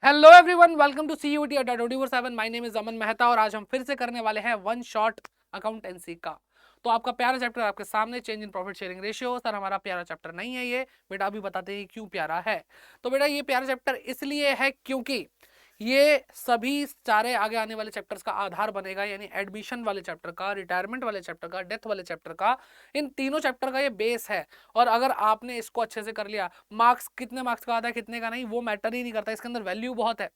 Hello everyone, welcome to CUT Adda 24/7। My name is Aman Mehta और आज हम फिर से करने वाले हैं वन शॉट अकाउंटेंसी का। तो आपका प्यारा चैप्टर आपके सामने, change in profit sharing ratio. Sir हमारा प्यारा चैप्टर नहीं है ये, बेटा अभी बताते हैं क्यों प्यारा है। तो बेटा ये प्यारा चैप्टर इसलिए है क्योंकि ये सभी सारे आगे आने वाले चैप्टर्स का आधार बनेगा, यानी एडमिशन वाले चैप्टर का, रिटायरमेंट वाले चैप्टर का, डेथ वाले चैप्टर का, इन तीनों चैप्टर का ये बेस है। और अगर आपने इसको अच्छे से कर लिया, मार्क्स कितने मार्क्स का आता है कितने का नहीं वो मैटर ही नहीं करता, इसके अंदर वैल्यू बहुत है।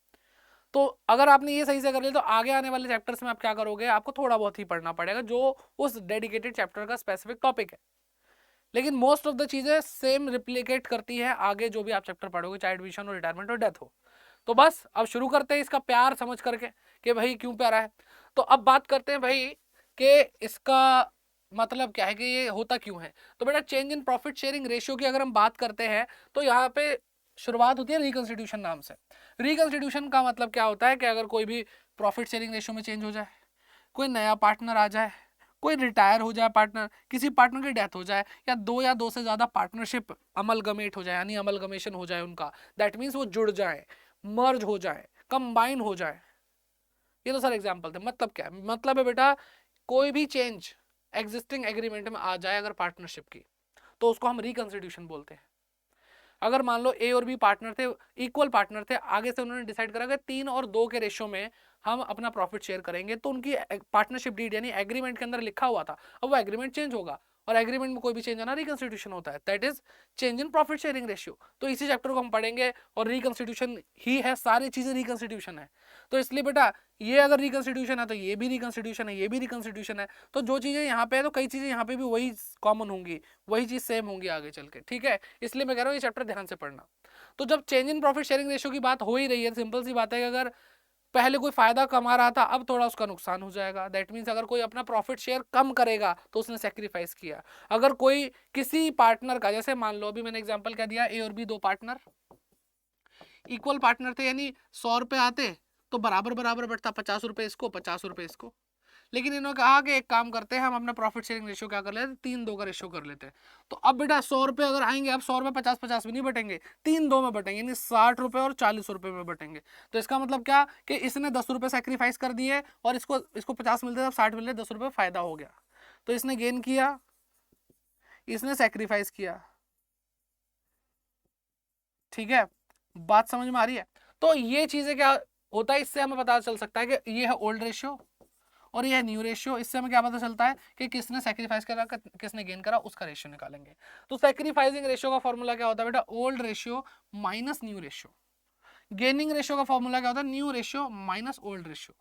तो अगर आपने ये सही से कर लिया तो आगे आने वाले चैप्टर्स में आप क्या करोगे, आपको थोड़ा बहुत ही पढ़ना पड़ेगा जो उस डेडिकेटेड चैप्टर का स्पेसिफिक टॉपिक है, लेकिन मोस्ट ऑफ द चीजें सेम रिप्लिकेट करती है आगे जो भी आप चैप्टर पढ़ोगे, चाहे एडमिशन हो, रिटायरमेंट हो, डेथ हो। तो बस अब शुरू करते हैं इसका प्यार समझ करके कि भाई क्यों प्यारा है। तो अब बात करते हैं भाई कि इसका मतलब क्या है, कि ये होता क्यों है। तो बेटा change in profit sharing ratio की अगर हम बात करते हैं तो यहाँ पे शुरुआत होती है रिकंस्टिट्यूशन नाम से। रिकंस्टिट्यूशन का मतलब क्या होता है कि अगर कोई भी प्रॉफिट शेयरिंग रेशियो में चेंज हो जाए, कोई नया पार्टनर आ जाए, कोई रिटायर हो जाए पार्टनर, किसी पार्टनर की डेथ हो जाए, या दो से ज्यादा पार्टनरशिप अमलगमेट हो जाए, यानी अमलगमेशन हो जाए उनका, दैट मीन्स वो जुड़ जाए, मर्ज हो जाए, कंबाइन हो जाए। ये तो सर एग्जाम्पल थे। मतलब क्या है? मतलब है बेटा कोई भी चेंज एग्जिस्टिंग एग्रीमेंट में आ जाए अगर पार्टनरशिप की, तो उसको हम रिकंस्टिट्यूशन बोलते हैं। अगर मान लो ए और बी पार्टनर थे, इक्वल पार्टनर थे, आगे से उन्होंने डिसाइड करा कि 3 और 2 के रेशियो में हम अपना प्रॉफिट शेयर करेंगे, तो उनकी पार्टनरशिप डीड यानी एग्रीमेंट के अंदर लिखा हुआ था, अब वो एग्रीमेंट चेंज होगा, और एग्रीमेंट में कोई भी चेंज आना रिकंस्टिट्यूशन होता है, that is change in profit sharing ratio. तो इसी चैप्टर को हम पढ़ेंगे और रिकंस्टिट्यूशन ही है, सारी चीजें रिकंस्टिट्यूशन है। तो इसलिए बेटा ये अगर रिकंस्टिट्यूशन है तो ये भी रिकंस्टिट्यूशन है, ये भी रिकंस्टिट्यूशन है। तो जो चीजें यहाँ पे है तो कई चीजें यहाँ पे भी वही कॉमन होंगी, वही चीज सेम होंगी आगे चल के, ठीक है। इसलिए मैं कह रहा हूँ ये चैप्टर ध्यान से पढ़ना। तो जब change in profit sharing ratio की बात हो ही रही है, सिंपल सी बात है कि अगर पहले कोई फायदा कमा रहा था, अब थोड़ा उसका नुकसान हो जाएगा। दैट मीन्स अगर कोई अपना प्रॉफिट शेयर कम करेगा तो उसने सेक्रीफाइस किया। अगर कोई किसी पार्टनर का, जैसे मान लो अभी मैंने एग्जांपल क्या दिया, ए और बी दो पार्टनर इक्वल पार्टनर थे, यानी 100 रुपए आते तो बराबर बराबर बढ़ता, 50 रुपए इसको 50 रुपए इसको। लेकिन इन्होंने कहा कि एक काम करते हैं, हम अपना प्रॉफिट शेयरिंग रेशियो क्या कर लेते हैं, 3-2 का रेशियो कर लेते हैं। तो अब बेटा 100 रुपए अगर आएंगे, अब 100 रुपए 50-50 में नहीं बटेंगे, 3-2 में बटेंगे, यानी 60 रुपए और 40 रुपए में बटेंगे। तो इसका मतलब क्या कि इसने 10 रुपए सेक्रीफाइस कर दिए और इसको इसको 50 मिलते थे, 60 मिलते, 10 रुपए फायदा हो गया। तो इसने गेन किया, इसने सेक्रीफाइस किया, ठीक है। बात समझ में आ रही है। तो ये चीजें क्या होता है, इससे हमें पता चल सकता है कि ये है ओल्ड रेशियो और ये है न्यू रेशियो। इससे हमें क्या पता चलता है कि किसने सैक्रिफाइस करा, किसने गेन करा, उसका रेशियो निकालेंगे। तो सैक्रिफाइसिंग रेशियो का फॉर्मूला क्या होता है बेटा, old ratio minus new ratio. Gaining ratio का फॉर्मूला क्या होता है, new ratio minus old ratio.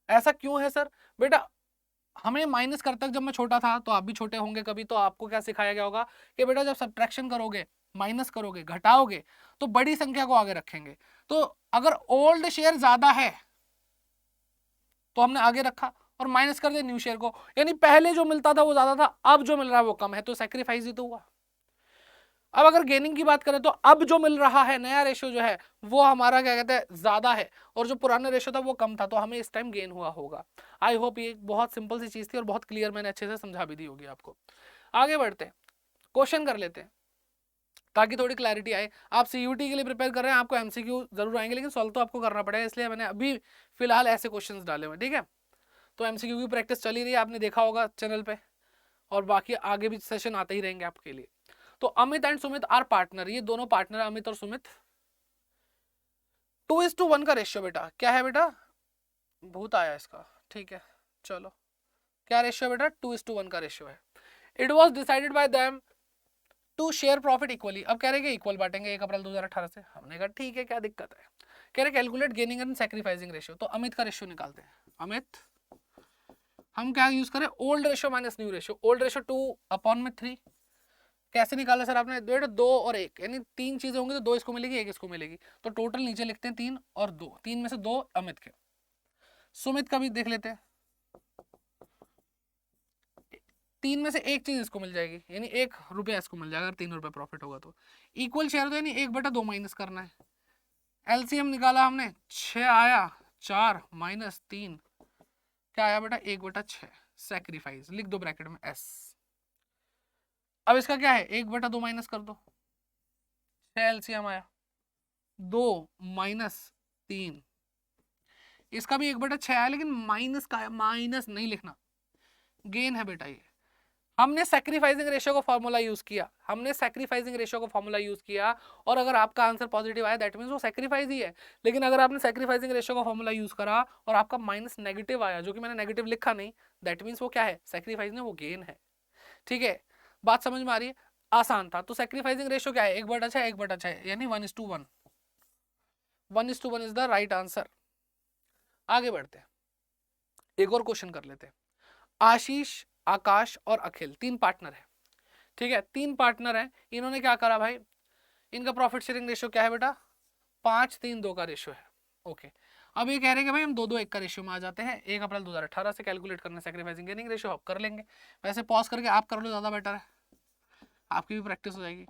ऐसा क्यों है सर? बेटा हमें माइनस करते जब मैं छोटा था, तो आप भी छोटे होंगे कभी, तो आपको क्या सिखाया गया होगा कि बेटा जब सब्ट्रैक्शन करोगे, माइनस करोगे, घटाओगे, तो बड़ी संख्या को आगे रखेंगे। तो अगर ओल्ड शेयर ज्यादा है तो हमने आगे रखा और माइनस कर दिया न्यू शेयर को, यानी पहले जो मिलता था वो ज्यादा था, अब जो मिल रहा है वो कम है, तो सैक्रिफाइस ही तो हुआ। अब अगर गेनिंग की बात करें तो अब जो मिल रहा है नया रेशियो जो है वो हमारा क्या कहते हैं ज्यादा है, और जो पुराना रेशियो था वो कम था, तो हमें इस टाइम गेन हुआ होगा। आई होप ये बहुत सिंपल सी चीज थी और बहुत क्लियर मैंने अच्छे से समझा भी दी होगी आपको। आगे बढ़ते हैं, क्वेश्चन कर लेते हैं ताकि थोड़ी क्लैरिटी आए। आप सीयूटी के लिए प्रिपेयर कर रहे हैं, आपको एमसीक्यू जरूर आएंगे, लेकिन सॉल्व तो आपको करना पड़ेगा, इसलिए मैंने अभी फिलहाल ऐसे क्वेश्चंस डाले हुए, ठीक है। तो एमसीक्यू की प्रैक्टिस चली रही है, आपने देखा होगा चैनल पे, और बाकी आगे भी सेशन आते ही रहेंगे आपके लिए। तो Amit and Sumit are partner, ये दोनों पार्टनर अमित और सुमित। 2:1 का रेशियो बेटा क्या है बेटा, भूत आया इसका, ठीक है चलो। क्या रेशियो बेटा, 2:1 का रेशियो है। It was decided by them to share profit equally. अब कह रहे हैं इक्वल बांटेंगे 1 अप्रैल 2018 से। हमने कहा ठीक है, क्या दिक्कत है। कह रहे calculate gaining and sacrificing ratio. तो अमित का रेशियो निकालते हैं। अमित हम क्या यूज करें, old ratio minus new ratio. Old ratio 2/3। कैसे निकाला सर आपने, 2 और 1, यानी 3 चीजें होंगी तो 2 इसको मिलेगी, 1 इसको मिलेगी। तो टोटल नीचे लिखते हैं 3 और 2, 3 में से 2 अमित के। सुमित का भी देख लेते हैं, 3 में से 1 चीज इसको मिल जाएगी, यानी 1 रुपया इसको मिल जाएगा अगर 3 रुपये प्रॉफिट होगा तो। इक्वल शेयर तो यानी 1/2 माइनस करना है। एलसीएम निकाला हमने, 6 आया, 4 - 3 क्या आया बेटा, 1/6। सैक्रिफाइस लिख दो ब्रैकेट में एस। अब इसका क्या है, 1/2 माइनस कर दो, 6 एलसीएम आया, 2 - 3, इसका भी 1/6 है, लेकिन माइनस का है, माइनस नहीं लिखना, गेन है बेटा ये। हमने सैक्रिफाइसिंग रेशियो का फॉर्मूला यूज किया, हमने सैक्रिफाइसिंग रेशियो का फॉर्मूला यूज किया, और अगर आपका आंसर पॉजिटिव आया दैट मींस वो सैक्रिफाइस ही है। लेकिन अगर आपने सैक्रिफाइसिंग रेशियो का फॉर्मूला यूज करा और आपका माइनस नेगेटिव आया, जो कि मैंने नेगेटिव लिखा नहीं, दैट मींस वो क्या है, सैक्रिफाइस नहीं, वो गेन है। ठीक है, बात समझ में आ रही है? आसान था। तो सैक्रिफाइसिंग रेशियो क्या है, 1/6, 1/6 यानी 1:1, 1:1 इज द राइट आंसर। आगे बढ़ते हैं, एक और क्वेश्चन कर लेते हैं। आशीष, आकाश और अखिल 3 पार्टनर है। ठीक है, 3 पार्टनर है, इन्होंने क्या करा भाई, इनका प्रॉफिट शेयरिंग रेशियो क्या है बेटा, 5-3-2 का रेशियो है। ओके, अब ये कह रहे हैं कि भाई हम 2-2-1 का रेशियो में आ जाते हैं। 1 अप्रैल 2018 से कैलकुलेट करना सैक्रिफाइसिंग गेनिंग रेशियो, आप कर लेंगे। वैसे पॉज करके आप कर लो, ज्यादा बेटर है, आपकी भी प्रैक्टिस हो जाएगी।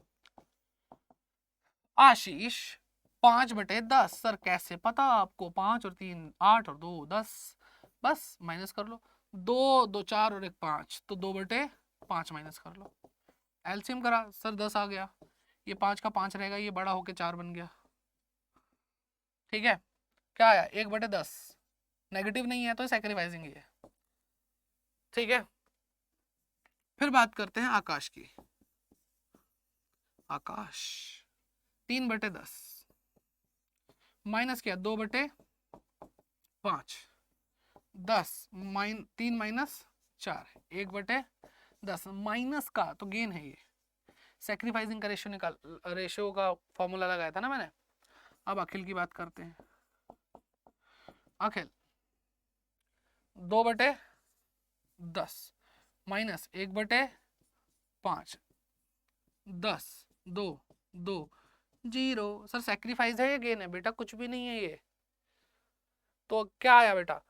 आशीष 5/10, सर कैसे पता आपको, 5 और 3 8 और 2 10, बस माइनस कर लो, 2 2 4 और 1 5, तो 2/5 माइनस कर लो। एलसीएम करा सर 10 आ गया, ये 5 का 5 रहेगा, ये बड़ा होके 4 बन गया। ठीक है, क्या आया, 1/10, नेगेटिव नहीं है तो सैक्रिफाइसिंग ही है। ठीक है, फिर बात करते हैं आकाश की। आकाश 3/10 माइनस किया 2/5, 10 3 माइनस 4, 1/10 माइनस का तो गेन है ये। सैक्रिफाइसिंग का रेशियो निकाल, रेशियो का फॉर्मूला लगाया था ना मैंने। अब अखिल की बात करते हैं। अखिल 2/10 माइनस 1/5, 10 2 2 0। सर सैक्रिफाइस है या गेन है बेटा, कुछ भी नहीं है ये। तो क्या आया बेटा,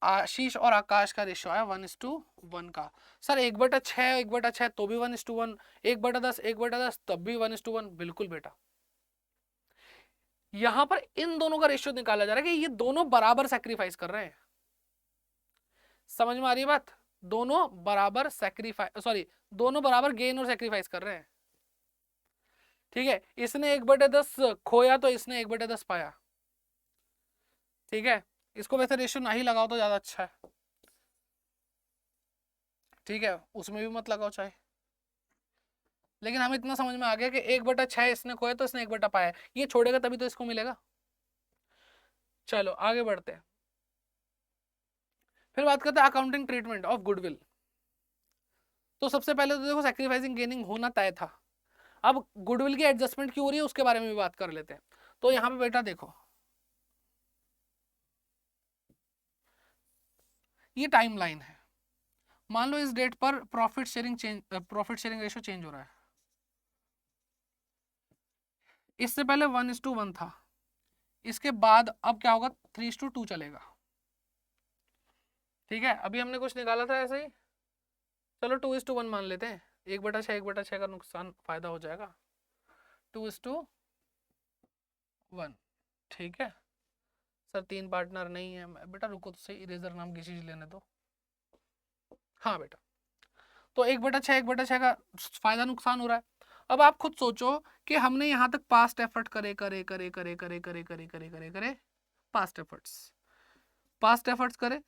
आशीष और आकाश का रेशियो आया 1:1 का। सर 1/6 1/6 तो भी 1:1, 1/10 1/10 तब भी 1:1, बिल्कुल बेटा। यहां पर इन दोनों का रेशियो निकाला जा रहा है कि ये दोनों बराबर सैक्रिफाइस कर रहे हैं। समझ में आ रही है बात, दोनों बराबर सैक्रिफाइस, सॉरी दोनों बराबर गेन और सैक्रिफाइस कर रहे हैं। ठीक है, इसने 1/10 खोया तो इसने 1/10 पाया। ठीक है, इसको वैसे रेशियो ना ही लगाओ तो ज्यादा अच्छा है। ठीक है, उसमें भी मत लगाओ चाहे, लेकिन हमें इतना समझ में आ गया कि 1/6 इसने खोया तो इसने 1 पाया, ये छोड़ेगा तभी तो इसको मिलेगा। चलो आगे बढ़ते हैं, फिर बात करते हैं अकाउंटिंग ट्रीटमेंट ऑफ गुडविल। तो सबसे पहले तो देखो सैक्रिफाइसिंग गेनिंग होना तय था, अब गुडविल की एडजस्टमेंट क्यों हो रही है उसके बारे में भी बात कर लेते हैं। तो यहां पे बेटा देखो, ये टाइमलाइन है, मान लो इस डेट पर प्रॉफिट शेयरिंग रेशियो चेंज हो रहा है। इससे पहले 1:1 था, इसके बाद अब क्या होगा, 3:2 चलेगा। ठीक है, अभी हमने कुछ निकाला था ऐसे ही, चलो 2:1 मान लेते हैं, 1/6 1/6 का नुकसान फायदा हो जाएगा, 2:1। ठीक है सर, 3 पार्टनर नहीं है बेटा, रुको तो सही, इरेजर नाम की चीज लेने दो। हाँ बेटा, तो 1/6 1/6 का फायदा नुकसान हो रहा है। अब आप खुद सोचो कि हमने यहां तक पास्ट एफर्ट करे करे करे करे करे करे करे करे करे करे पास्ट एफर्ट्स करे।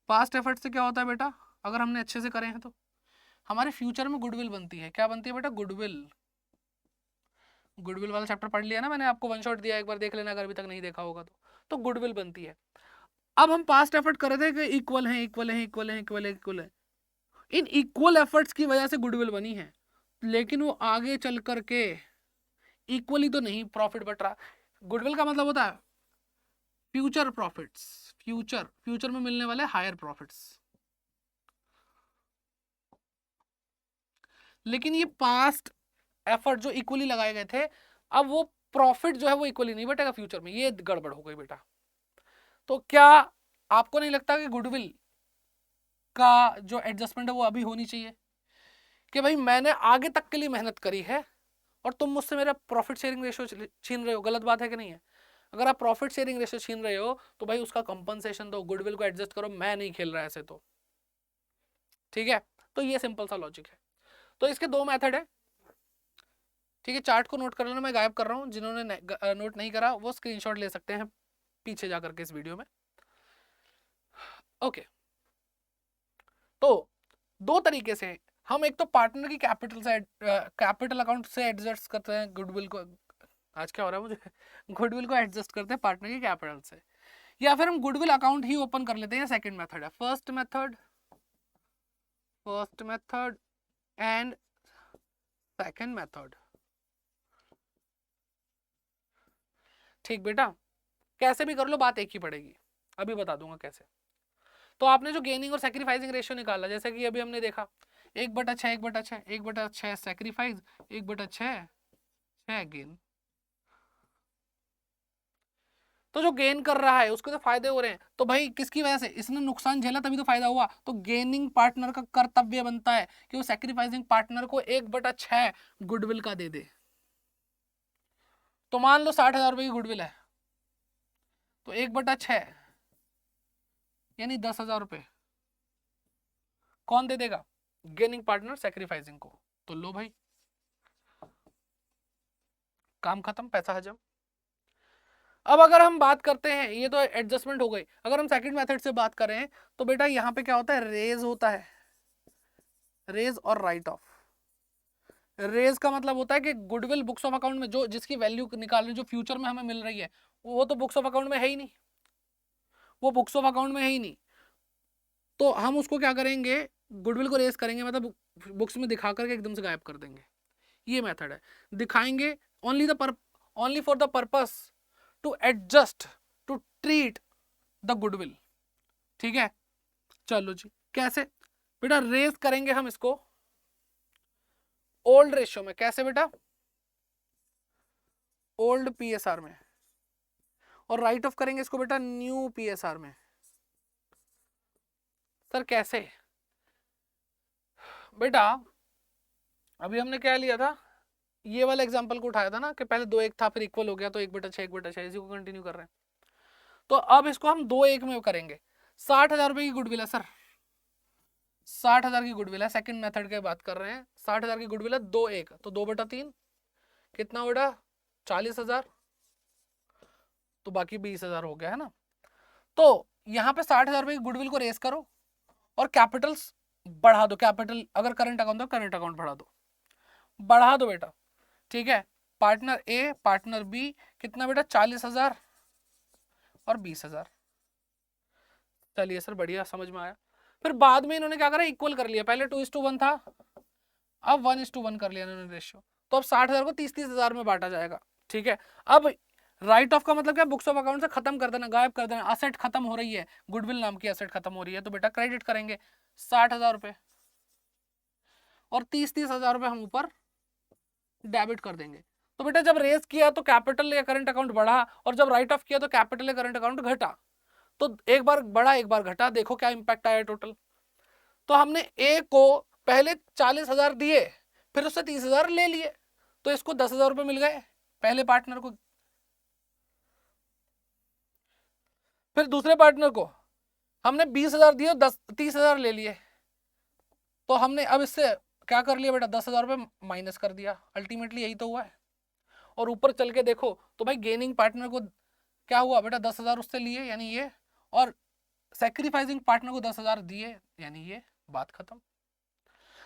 पास्ट एफर्ट से क्या होता है बेटा, अगर हमने अच्छे से करे हैं तो हमारे फ्यूचर में गुडविल बनती है। क्या बनती है बेटा, गुडविल। गुडविल वाला चैप्टर पढ़ लिया ना मैंने आपको, वन शॉट दिया, एक बार देख लेना अगर अभी तक नहीं देखा होगा तो गुडविल बनती है। अब हम पास्ट एफर्ट कर रहे थे कि इक्वल है इक्वल है इक्वल है इक्वल है इक्वल है, इन इक्वल एफर्ट्स की वजह से गुडविल बनी है, लेकिन वो आगे चल करके इक्वली तो नहीं प्रॉफिट बट रहा। गुडविल का मतलब होता है फ्यूचर प्रॉफिट्स, फ्यूचर में मिलने वाले हायर प्रॉफिट्स। लेकिन ये पास्ट एफर्ट जो इक्वली लगाए गए थे, अब वो प्रॉफिट जो है वो इक्वली नहीं बटेगा फ्यूचर में, ये गड़बड़ हो गई बेटा। तो क्या आपको नहीं लगता कि गुडविल का जो एडजस्टमेंट है वो अभी होनी चाहिए, कि भाई मैंने आगे तक के लिए मेहनत करी है और तुम मुझसे मेरा प्रॉफिट शेयरिंग रेशियो छीन रहे हो, गलत बात है कि नहीं है। अगर आप प्रॉफिट शेयरिंग रेशियो छीन रहे हो तो भाई उसका कंपनसेशन दो, गुडविल को एडजस्ट करो, मैं नहीं खेल रहा ऐसे तो। ठीक है, तो ये सिंपल सा लॉजिक है। तो इसके 2 मेथड है, ठीक है, चार्ट को नोट कर लेना, मैं गायब कर रहा हूँ, जिन्होंने नोट नहीं करा वो स्क्रीनशॉट ले सकते हैं पीछे जाकर के इस वीडियो में। ओके, तो दो तरीके से हम एक तो पार्टनर की कैपिटल से कैपिटल अकाउंट से एडजस्ट करते हैं गुडविल को, आज क्या हो रहा है मुझे गुडविल को एडजस्ट करते हैं पार्टनर की कैपिटल से, या फिर हम गुडविल अकाउंट ही ओपन कर लेते हैं। सेकंड मेथड है first method and second method. ठीक बेटा, कैसे भी कर लो बात एक ही पड़ेगी, अभी बता दूंगा कैसे। तो आपने जो गेनिंग और सैक्रिफाइसिंग रेशियो निकाला, जैसे कि अभी हमने देखा 1/6 1/6 1/6 सैक्रिफाइस 1/6 गेन। तो जो गेन कर रहा है उसको तो फायदे हो रहे हैं, तो भाई किसकी वजह से, इसने नुकसान झेला तभी तो फायदा हुआ। तो गेनिंग पार्टनर का कर्तव्य बनता है कि वो सैक्रिफाइसिंग पार्टनर को 1/6 गुडविल का दे दे। तो मान लो 60,000 रुपए की गुडविल है, तो 1/6 यानी 10,000 रुपए कौन दे देगा, गेनिंग पार्टनर सैक्रिफाइसिंग को। तो लो भाई, काम खत्म, पैसा हजम। अब अगर हम बात करते हैं, ये तो एडजस्टमेंट हो गई, अगर हम सेकंड मेथड से बात करें तो बेटा यहां पे क्या होता है, रेज होता है, रेज और राइट ऑफ। रेज का मतलब होता है कि गुडविल बुक्स ऑफ अकाउंट में जो जिसकी वैल्यू निकालनी जो फ्यूचर में हमें मिल रही है वो तो बुक्स ऑफ अकाउंट में है ही नहीं, वो बुक्स ऑफ अकाउंट में है ही नहीं। तो हम उसको क्या करेंगे, गुडविल को रेज करेंगे, मतलब बुक्स में दिखा करके एकदम से गायब कर देंगे। ये मेथड है, दिखाएंगे only for the purpose to adjust to treat the goodwill. ठीक है, चलो जी, कैसे बेटा रेज करेंगे हम इसको ओल्ड रेशियो में, कैसे बेटा, ओल्ड पीएसआर में, और राइट ऑफ करेंगे इसको बेटा न्यू पीएसआर में। सर कैसे बेटा, अभी हमने क्या लिया था, ये वाला एग्जांपल को उठाया था ना कि पहले 2 1 था फिर इक्वल हो गया, तो 1/6 1/6 इसी को कंटिन्यू कर रहे हैं। तो अब इसको हम 2 1 में करेंगे। 60,000 रुपए की गुडविल है सर, 60,000 की गुडविल है, सेकंड मेथड की बात कर रहे हैं, 60,000 की गुडविल है 2 1, तो 2/3 कितना बेटा 40,000, तो बाकी 20,000 हो गया है ना। तो यहाँ पे 60,000 रुपए की गुडविल को रेस करो और कैपिटल्स बढ़ा दो, कैपिटल अगर करंट अकाउंट तो करंट अकाउंट बढ़ा दो बेटा। ठीक है, पार्टनर ए पार्टनर बी कितना बेटा 40,000 और 20,000। चलिए सर बढ़िया, समझ में आया। फिर बाद में इन्होंने क्या करा, इक्वल कर लिया, पहले 2:1 था, अब 1:1 कर लिया इन्होंने रेशियो। तो अब 60,000 को 30,000 में बांटा जाएगा। ठीक है, अब राइट ऑफ का मतलब क्या, बुक्स ऑफ अकाउंट से खत्म कर देना, गायब कर देना, असेट खत्म हो रही है, गुडविल नाम की असेट खत्म हो रही है, तो बेटा क्रेडिट करेंगे 60,000 रुपए और 30,000 रुपए हम ऊपर डेबिट कर देंगे। तो बेटा जब रेस किया तो कैपिटल या करंट अकाउंट बढ़ा, और जब राइट ऑफ किया तो कैपिटल या करंट अकाउंट घटा। तो एक बार बढ़ा एक बार घटा, देखो क्या इंपैक्ट आया टोटल। तो हमने ए को पहले 40,000 दिए, फिर उससे 30,000 ले लिए, तो इसको 10,000 रुपए मिल गए पहले पार्टनर को। फिर दूसरे पार्टनर को हमने 20,000 दिए, 30,000 ले लिए, तो हमने अब इससे क्या कर लिया बेटा, 10,000 रुपए माइनस कर दिया। अल्टीमेटली यही तो हुआ है। और ऊपर चल के देखो तो भाई गेनिंग पार्टनर को क्या हुआ बेटा, 10,000 उससे लिए यानी ये, और सैक्रिफाइसिंग पार्टनर को 10,000 दिए यानी ये, बात खत्म।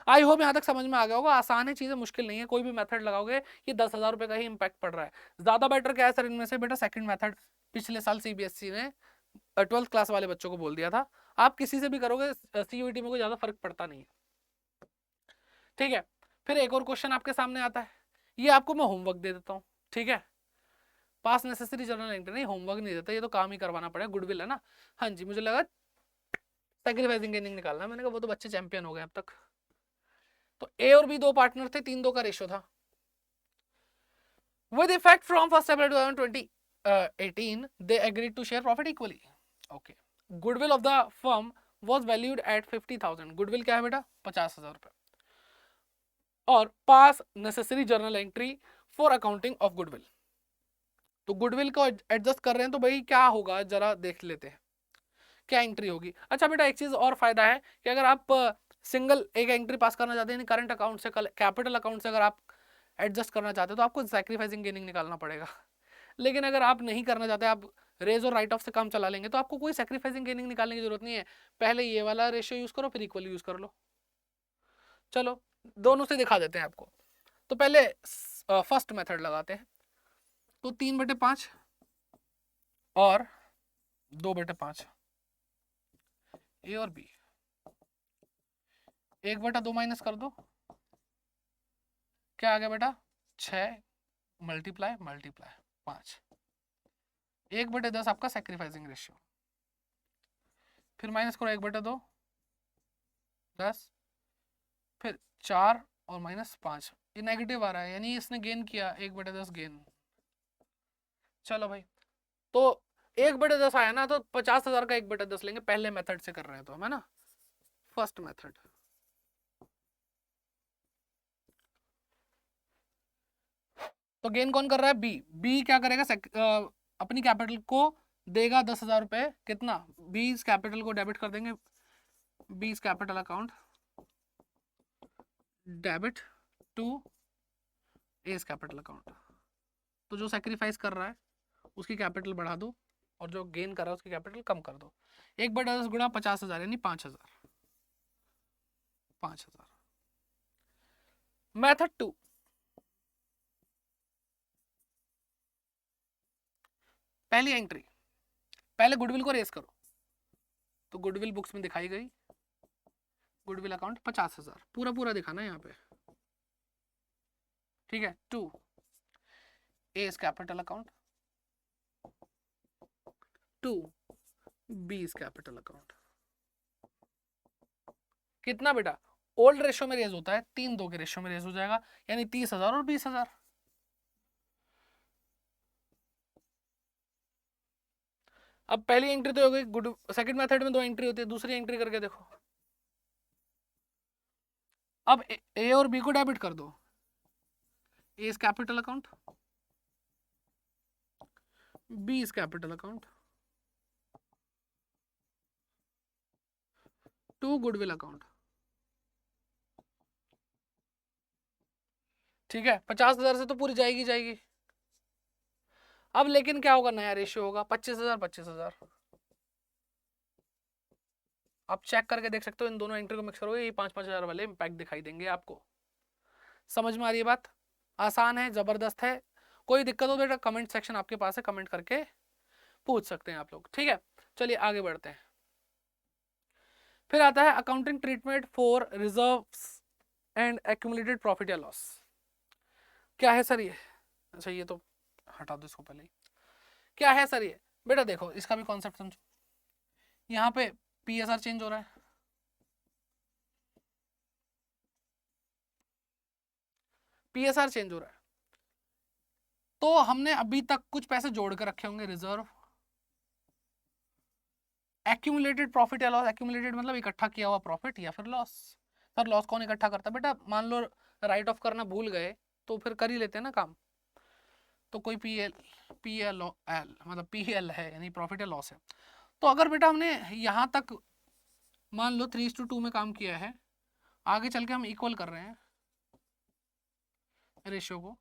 आई होप यहाँ तक समझ में आ गया होगा, आसान है चीजें, मुश्किल नहीं है, कोई भी मेथड लगाओगे ये 10,000 रुपए का ही इंपैक्ट पड़ रहा है। ज्यादा बेटर क्या है सर इनमें से बेटा, सेकंड मेथड पिछले साल सीबीएसई ने 12th क्लास वाले बच्चों को बोल दिया था, आप किसी से भी करोगे सीयूईटी में कोई ज्यादा फर्क पड़ता नहीं है। ठीक है, फिर एक और क्वेश्चन आपके सामने आता है, ये आपको मैं होमवर्क दे देता हूँ। ठीक है, पास नेसेसरी जर्नल एंट्री नहीं, होमवर्क नहीं देता, ये तो काम ही करवाना पड़ेगा, गुडविल है ना। हाँ जी, मुझे लगा सैक्रिफाइसिंग गेनिंग निकालना, मैंने कहा वो तो बच्चे चैंपियन हो गए अब तक। तो ए और बी दो पार्टनर थे, 3-2 का रेशियो था। With effect from 1st April 2018, they agreed to share profit equally. Okay. Goodwill of the firm was valued at 50,000. Goodwill क्या है बेटा 50,000 रुपए, और पास necessary journal entry for accounting of goodwill. तो गुडविल को एडजस्ट कर रहे हैं, तो भाई क्या होगा जरा देख लेते हैं क्या एंट्री होगी। अच्छा बेटा एक चीज और फायदा है कि अगर आप सिंगल एक एंट्री पास करना चाहते हैं करंट अकाउंट से कैपिटल अकाउंट से, अगर आप एडजस्ट करना चाहते हो तो आपको सैक्रिफाइसिंग गेनिंग निकालना पड़ेगा। लेकिन अगर आप नहीं करना चाहते, आप रेज और राइट ऑफ से काम चला लेंगे, तो आपको कोई सैक्रिफाइसिंग गेनिंग निकालने की जरूरत नहीं है। पहले ये वाला रेशियो यूज करो, फिर इक्वल यूज कर लो। चलो दोनों से दिखा देते हैं आपको। तो पहले फर्स्ट मेथड लगाते हैं। तो 3/5 और 2/5, ए और बी। 1/2 माइनस कर दो, क्या आ गया बेटा? 6 मल्टीप्लाई 5। 1/10 आपका सैक्रिफाइसिंग रेशियो। फिर माइनस करो 1/2, 10, फिर 4 और -5। ये नेगेटिव आ रहा है, यानी इसने गेन किया 1/10 गेन। चलो भाई, तो 1/10 आया ना, तो 50,000 का 1/10 लेंगे। पहले मेथड से कर रहे हैं तो हम, है ना, फर्स्ट मेथड। तो गेन कौन कर रहा है? बी। बी क्या करेगा? अपनी कैपिटल को देगा 10,000 रुपए। कितना? बीस कैपिटल को डेबिट कर देंगे, बीस capital account debit to S capital account. तो जो सैक्रिफाइस कर रहा है उसकी कैपिटल बढ़ा दो, और जो गेन कर रहा है उसकी कैपिटल कम कर दो। 1/10 गुणा 50,000 यानी 5,000। 5,000। मेथड 2, पहली एंट्री, पहले गुडविल को रेस करो। तो गुडविल बुक्स में दिखाई गई, गुडविल अकाउंट 50,000, पूरा पूरा दिखाना है यहाँ पे, ठीक है। 2 एस कैपिटल अकाउंट, 2 बीस कैपिटल अकाउंट। कितना बेटा? ओल्ड रेशो में रेज होता है, 3-2 के रेशो में रेज हो जाएगा, यानी 30,000 और 20,000। अब पहली एंट्री तो हो गई। गुड सेकंड मेथड में 2 एंट्री होती है, दूसरी एंट्री करके देखो। अब ए और बी को डेबिट कर दो। A is capital account, B is capital account, 2 goodwill account. ठीक है, 50,000 से तो पूरी जाएगी जाएगी। अब लेकिन क्या होगा? नया रेशियो होगा, 25,000 25,000। आप चेक करके देख सकते हो, इन दोनों एंट्री को मिक्स करोगे, ये 5-5 हजार वाले इम्पैक्ट दिखाई देंगे आपको। समझ में आ रही है बात? आसान है, जबरदस्त है। कोई दिक्कत हो बेटा कमेंट सेक्शन आपके पास है, कमेंट करके पूछ सकते हैं आप लोग, ठीक है। चलिए आगे बढ़ते हैं। फिर आता है accounting treatment for reserves and accumulated profit या लॉस। क्या है सर ये? अच्छा ये तो हटा दो इसको पहले ही। क्या है सर ये? बेटा देखो, इसका भी कॉन्सेप्ट समझो। यहाँ पे पीएसआर चेंज हो रहा है, पीएसआर चेंज हो रहा है, तो हमने अभी तक कुछ पैसे जोड़ कर रखे होंगे रिजर्व। एक्यूमुलेटेड प्रॉफिट या लॉस, एक्यूमुलेटेड मतलब इकट्ठा किया हुआ प्रॉफिट या फिर लॉस। सर लॉस कौन इकट्ठा करता है? बेटा मान लो राइट ऑफ करना भूल गए तो फिर कर ही लेते हैं ना काम। तो कोई पीएल मतलब पीएल है, यानी प्रॉफिट या लॉस है। तो अगर बेटा हमने यहाँ तक मान लो 3:2 में काम किया है, आगे चल के हम इक्वल कर रहे हैं रेशियो को,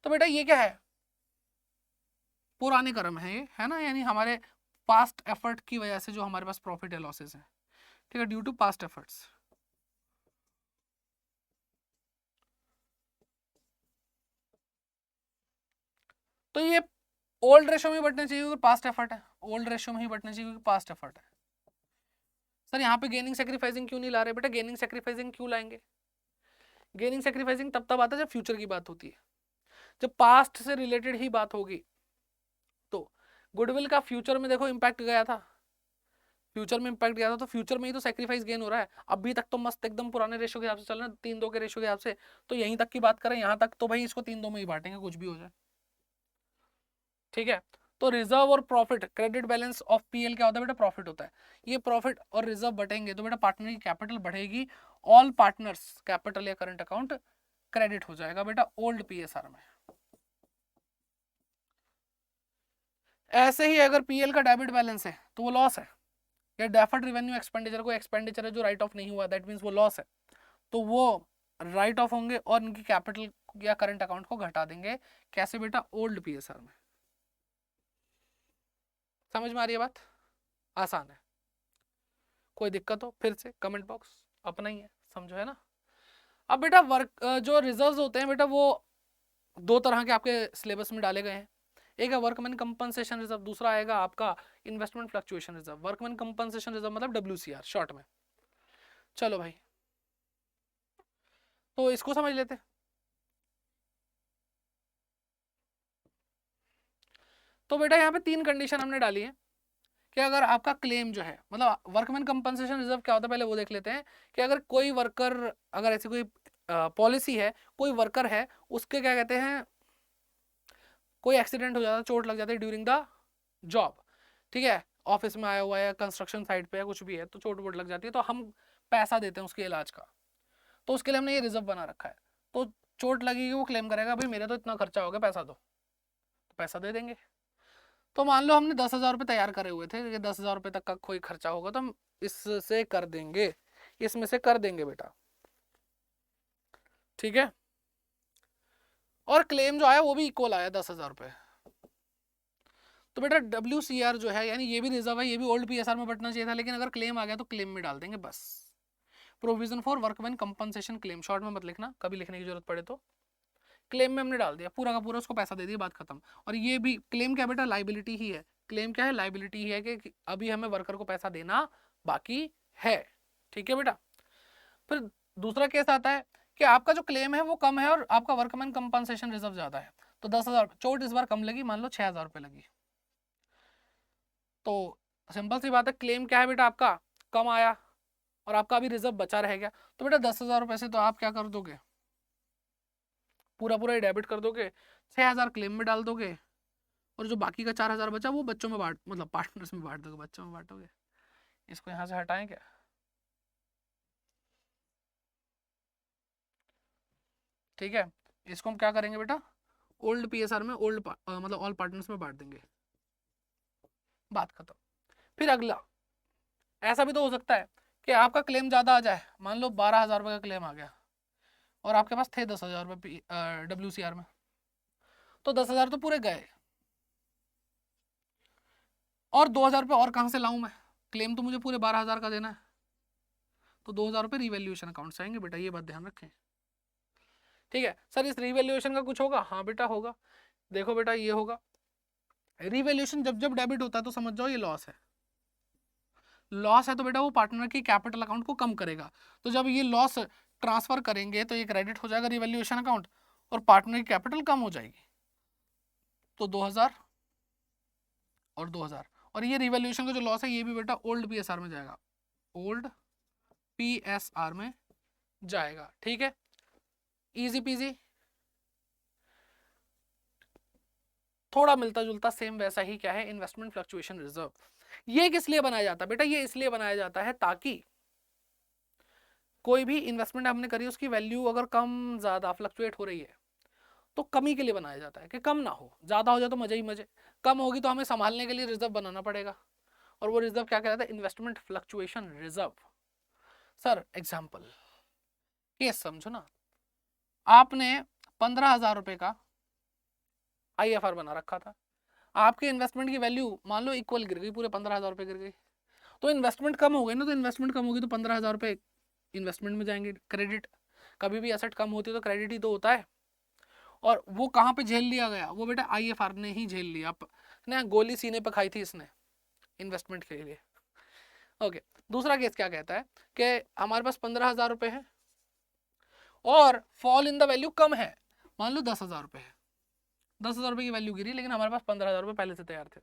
तो बेटा ये क्या है? पुराने क्रम है ये, है ना, यानी हमारे पास्ट एफर्ट की वजह से जो हमारे पास प्रॉफिट या लॉसेस है, ठीक है, ड्यू टू पास्ट एफर्ट्स। तो ये ओल्ड रेशो में बटना चाहिए क्योंकि पास्ट एफर्ट है, ओल्ड रेशो में ही बटना चाहिए क्योंकि पास्ट एफर्ट है। सर यहाँ पे गेनिंग सेक्रीफाइसिंग क्यों नहीं ला रहे? बेटा गेनिंग सेक्रीफाइसिंग क्यों लाएंगे? गेनिंग सेक्रीफाइसिंग तब आता है जब फ्यूचर की बात होती है। जब पास्ट से रिलेटेड ही बात होगी तो गुडविल का फ्यूचर में देखो इम्पैक्ट गया था, फ्यूचर में इम्पैक्ट गया था, तो फ्यूचर में ही तो सेक्रीफाइस गेन हो रहा है। अभी तक तो मस्त एकदम पुराने रेशो के हिसाब से चल रहा है, 3-2 के रेशो के हिसाब से, तो यहीं तक की बात करें, यहाँ तक तो भाई इसको 3-2 में ही बांटेंगे कुछ भी हो जाए, ठीक है। तो रिजर्व और profit, credit balance of PL क्या होता है बेटा? प्रॉफिट होता है। ये प्रॉफिट और रिजर्व बटेंगे तो बेटा पार्टनर की कैपिटल बढ़ेगी, ऑल पार्टनर्स कैपिटल या करंट अकाउंट क्रेडिट हो जाएगा बेटा ओल्ड पीएसआर में। ऐसे ही अगर पीएल का डेबिट बैलेंस है तो वो लॉस है, या डेफर्ड रेवेन्यू एक्सपेंडिचर को एक्सपेंडिचर है जो राइट ऑफ नहीं हुआ, दैट मीन्स वो लॉस है, तो वो राइट ऑफ होंगे और इनकी कैपिटल या करंट अकाउंट को घटा देंगे। कैसे बेटा? ओल्ड पीएसआर में। समझ में आ रही है बात? आसान है। कोई दिक्कत हो फिर से कमेंट बॉक्स अपना ही है, समझो, है ना। अब बेटा वर्क जो रिजर्व्स होते हैं बेटा वो दो तरह के आपके सिलेबस में डाले गए हैं। एक है वर्कमैन कंपनसेशन रिजर्व, दूसरा आएगा आपका investment fluctuation reserve. Workman compensation reserve मतलब WCR शॉर्ट में। चलो भाई, तो इसको समझ लेते हैं। तो बेटा यहाँ पे 3 कंडीशन हमने डाली है कि अगर आपका क्लेम जो है, मतलब वर्कमैन कंपनसेशन रिजर्व क्या होता है पहले वो देख लेते हैं कि अगर कोई वर्कर, अगर ऐसी कोई पॉलिसी है, कोई वर्कर है, उसके क्या कहते हैं, कोई एक्सीडेंट हो जाता है, चोट लग जाती है ड्यूरिंग द जॉब, ठीक है, ऑफिस में आया हुआ है, कंस्ट्रक्शन साइट पे है, कुछ भी है, तो चोट वोट लग जाती है, तो हम पैसा देते हैं उसके इलाज का। तो उसके लिए हमने ये रिजर्व बना रखा है। तो चोट लगेगी, वो क्लेम करेगा भाई मेरे तो इतना खर्चा हो गया, पैसा दो, तो पैसा दे देंगे। तो मान लो हमने 10,000 रुपये तैयार करे हुए थे कि 10,000 रुपये तक का कोई खर्चा होगा तो हम इससे कर देंगे, इसमें से कर देंगे बेटा, ठीक है। और क्लेम जो आया वो भी इक्वल आया 10,000 रुपये। तो बेटा WCR जो है, यानी ये भी रिजर्व है, ये भी ओल्ड PSR में बटना चाहिए था, लेकिन अगर क्लेम आ गया तो क्लेम में डाल देंगे बस। Provision for workman compensation claim, short में मत लिखना, कभी लिखने की जरूरत पड़े तो। क्लेम में हमने डाल दिया पूरा का पूरा, उसको पैसा दे दिया, बात खत्म। और ये भी क्लेम क्या बेटा? लाइबिलिटी ही है। क्लेम क्या है? लाइबिलिटी ही है कि अभी हमें वर्कर को पैसा देना बाकी है, ठीक है बेटा। फिर दूसरा केस आता है कि आपका जो क्लेम है वो कम है और आपका वर्कमैन कंपनसेशन रिजर्व ज्यादा है। तो 10,000, चोट इस बार कम लगी, मान लो 6,000 रुपये लगी, तो सिंपल सी बात है, क्लेम क्या है बेटा? आपका कम आया और आपका अभी रिजर्व बचा रह गया, तो बेटा 10,000 रुपये से तो आप क्या कर दोगे? पूरा पूरा ही डेबिट कर दोगे, 6,000 क्लेम में डाल दोगे, और जो बाकी का 4,000 बचा वो बच्चों में बांट, मतलब पार्टनर्स में बांट दोगे, बच्चों में बांटोगे। इसको यहाँ से हटाएं क्या? ठीक है, इसको हम क्या करेंगे बेटा? ओल्ड PSR में ओल्ड मतलब ऑल पार्टनर्स में बांट देंगे, बात खत्म। फिर अगला, ऐसा भी तो हो सकता है कि आपका क्लेम ज्यादा आ जाए, मान लो 12,000 रुपये का क्लेम आ गया और आपके पास थे 10,000 रुपये WCR में, तो 10,000 तो पूरे गए, और 2,000 रुपये और कहाँ से लाऊं मैं? क्लेम तो मुझे पूरे 12,000 का देना है, तो 2,000 रुपये रिवैल्यूएशन अकाउंट से आएंगे बेटा, ये बात ध्यान रखें, ठीक है। सर इस रिवैल्यूएशन का कुछ होगा? हाँ बेटा होगा। देखो बेटा ये होगा, रिवैल्यूएशन जब जब डेबिट होता है तो समझ जाओ ये लॉस है। लॉस है तो बेटा वो पार्टनर की कैपिटल अकाउंट को कम करेगा, तो जब ये लॉस ट्रांसफर करेंगे तो ये क्रेडिट हो जाएगा रिवैल्यूएशन अकाउंट और पार्टनर की कैपिटल कम हो जाएगी। तो 2,000 और 2,000, और ये रिवैल्यूएशन का जो लॉस है ये भी बेटा ओल्ड PSR में जाएगा, ओल्ड PSR में जाएगा, ठीक है, इजी पीजी। थोड़ा मिलता जुलता सेम वैसा ही क्या है, इन्वेस्टमेंट फ्लक्चुएशन रिजर्व। ये किस लिए बनाया जाता है बेटा? ये इसलिए बनाया जाता है ताकि कोई भी इन्वेस्टमेंट हमने करी उसकी वैल्यू अगर कम ज्यादा फ्लक्चुएट हो रही है तो कमी के लिए बनाया जाता है कि कम ना हो, ज्यादा हो जाए तो मजे ही मजे, कम होगी तो हमें संभालने के लिए रिजर्व बनाना पड़ेगा, और वो रिजर्व क्या कहलाता है? Investment fluctuation reserve. Sir example case समझो ना, आपने 15,000 रुपए का IFR बना रखा था, आपके इन्वेस्टमेंट की वैल्यू मान लो इक्वल गिर गई, पूरे 15,000 रुपए गिर गई, तो इन्वेस्टमेंट कम हो गई ना, तो इन्वेस्टमेंट कम होगी तो 15,000 रुपए इन्वेस्टमेंट में जाएंगे, क्रेडिट। कभी भी एसेट कम होती है तो क्रेडिट ही तो होता है, और वो कहाँ पे झेल लिया गया? वो बेटा IFR ने ही झेल लिया ना, गोली सीने पे खाई थी इसने इन्वेस्टमेंट के लिए। ओके, दूसरा केस क्या कहता है कि हमारे पास 15,000 रुपए है और फॉल इन द वैल्यू कम है, मान लो 10,000 रुपए है, 10,000 रुपए की वैल्यू गिरी, लेकिन हमारे पास 15,000 रुपए पहले से तैयार थे,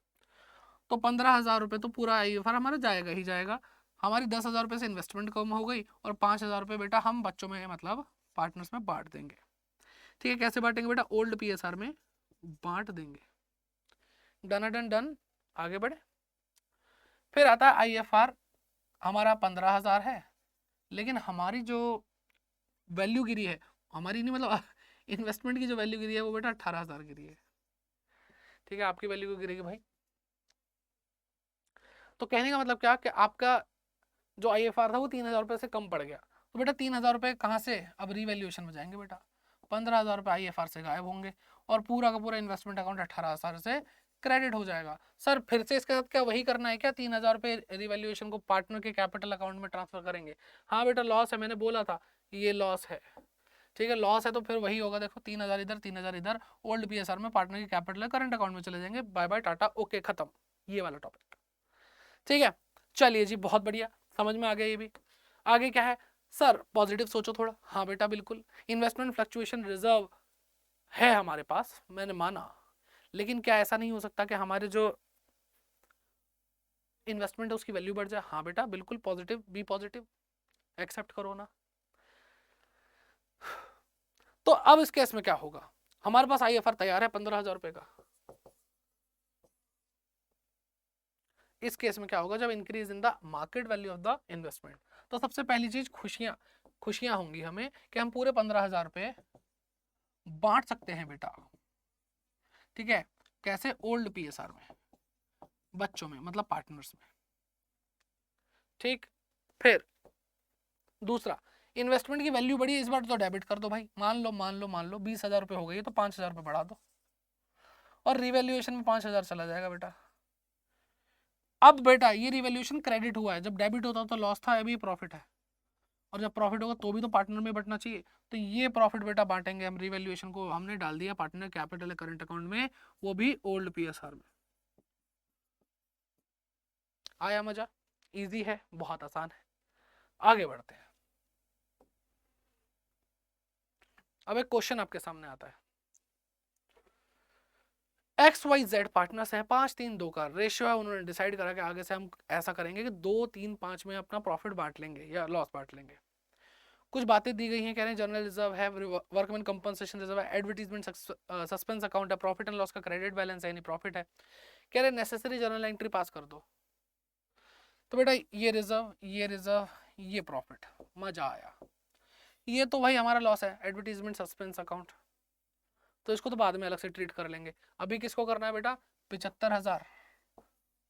तो 15,000 रुपए तो पूरा IFR हमारा जाएगा ही जाएगा। हमारी 10,000 रुपए से इन्वेस्टमेंट कम हो गई और 5,000 रुपए बेटा हम बच्चों में मतलब पार्टनर्स में बांट देंगे, ठीक है। कैसे बांटेंगे बेटा? ओल्ड PSR में बांट देंगे, डन डन डन, आगे बढ़े। फिर आता है IFR, हमारा 15,000 है, लेकिन हमारी जो वैल्यू गिरी है, हमारी नहीं मतलब इन्वेस्टमेंट की जो वैल्यू गिरी है वो बेटा 18,000 गिरी है, ठीक है। आपकी वैल्यू को गिरेगी भाई, तो कहने का मतलब क्या कि आपका जो IFR था वो 3,000 रुपये से कम पड़ गया, तो बेटा 3,000 रुपये कहाँ से अब रिवैल्यूएशन में जाएंगे बेटा, 15,000 रुपये IFR से गायब होंगे और पूरा का पूरा इन्वेस्टमेंट अकाउंट 18,000 से क्रेडिट हो जाएगा। सर फिर से इसके साथ क्या वही करना है क्या, 3,000 रुपये रिवैल्यूएशन को पार्टनर के कैपिटल अकाउंट में ट्रांसफर करेंगे? हाँ बेटा लॉस है, मैंने बोला था ये लॉस है, ठीक है लॉस है तो फिर वही होगा, देखो 3,000 इधर 3,000 इधर, ओल्ड PSR में पार्टनर के कैपिटल करंट अकाउंट में चले जाएंगे, बाय बाय टाटा ओके खत्म, ये वाला टॉपिक। ठीक है चलिए जी बहुत बढ़िया, समझ में आ गया ये भी। आगे क्या है सर, पॉजिटिव सोचो थोड़ा। हाँ बेटा बिल्कुल, इन्वेस्टमेंट फ्लक्चुएशन रिजर्व है हमारे पास, मैंने माना, लेकिन क्या ऐसा नहीं हो सकता कि हमारे जो इन्वेस्टमेंट है उसकी वैल्यू बढ़ जाए? हाँ बेटा बिल्कुल, पॉजिटिव, बी पॉजिटिव, एक्सेप्ट करो ना। तो अब इस केस में क्या होगा, हमारे पास IFR तैयार है 15,000 रुपए का। इस केस में क्या होगा, जब increase in the market value of the investment, तो सबसे पहली चीज खुशियां, खुशियां होंगी हमें कि हम पूरे 15,000 रुपए बांट सकते हैं बेटा। ठीक है कैसे, ओल्ड PSR में, बच्चों में मतलब पार्टनर्स में। ठीक, फिर दूसरा, इन्वेस्टमेंट की वैल्यू बढ़ी, इस बार तो डेबिट कर दो भाई, मान लो 20,000 रुपए हो गई है तो 5,000 रुपए बढ़ा दो और रिवैल्यूएशन में 5,000 चला जाएगा बेटा। अब बेटा ये रिवैल्यूएशन क्रेडिट हुआ है, जब डेबिट होता तो लॉस था, अभी प्रॉफिट है, और जब प्रॉफिट होगा तो भी तो पार्टनर में बंटना चाहिए, तो ये प्रॉफिट बेटा बांटेंगे हम, रिवैल्यूएशन को हमने डाल दिया पार्टनर कैपिटल करंट अकाउंट में, वो भी ओल्ड PSR में। आया मजा, इजी है, बहुत आसान है। आगे बढ़ते हैं। अब एक क्वेश्चन आपके सामने आता है, XYZ पार्टनर्स हैं, 5-3-2 का रेशियो है, उन्होंने डिसाइड करा कि आगे से हम ऐसा करेंगे कि 2-3-5 में अपना प्रॉफिट बांट लेंगे या लॉस बांट लेंगे। कुछ बातें दी गई हैं, कह रहे हैं जनरल रिजर्व है, वर्कमैन कंपनसेशन रिजर्व है, एडवर्टीजमेंट सस्पेंस अकाउंट है, प्रॉफिट एंड लॉस का क्रेडिट बैलेंस है यानी प्रॉफिट है, कह रहे हैं नेसेसरी जर्नल एंट्री पास कर दो। तो बेटा ये रिजर्व, ये रिजर्व, ये प्रॉफिट, मजा आया। ये तो भाई हमारा लॉस है, एडवर्टीजमेंट सस्पेंस अकाउंट, तो इसको तो बाद में अलग से ट्रीट कर लेंगे। अभी किसको करना है बेटा, 75,000,